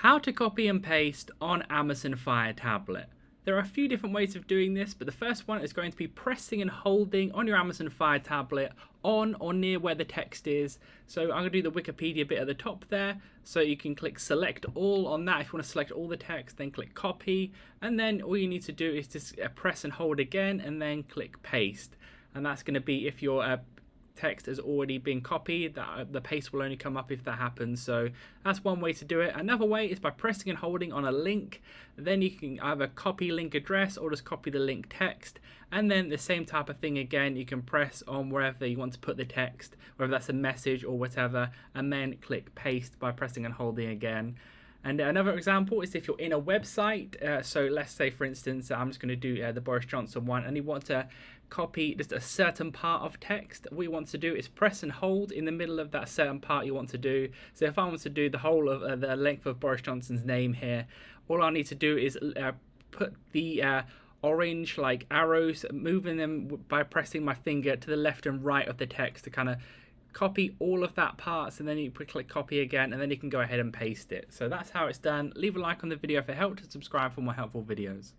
How to copy and paste on Amazon Fire Tablet. There are a few different ways of doing this, but the first one is going to be pressing and holding on your Amazon Fire Tablet on or near where the text is. So I'm going to do the Wikipedia bit at the top there, so you can click select all on that. If you want to select all the text, then click copy, and then all you need to do is just press and hold again and then click paste. And that's going to be if your text has already been copied, that the paste will only come up if that happens. So that's one way to do it. Another way is by pressing and holding on a link. Then you can either copy link address or just copy the link text, and then the same type of thing again, you can press on wherever you want to put the text, whether that's a message or whatever, and then click paste by pressing and holding again. And another example is if you're in a website, so let's say for instance I'm just going to do the Boris Johnson one, and you want to copy just a certain part of text. What you want to do is press and hold in the middle of that certain part you want to do. So if I want to do the whole of the length of Boris Johnson's name here, all I need to do is put the orange like arrows, moving them by pressing my finger to the left and right of the text to kind of copy all of that parts, and then you click copy again, and then you can go ahead and paste it. So that's how it's done. Leave a like on the video if it helped, and subscribe for more helpful videos.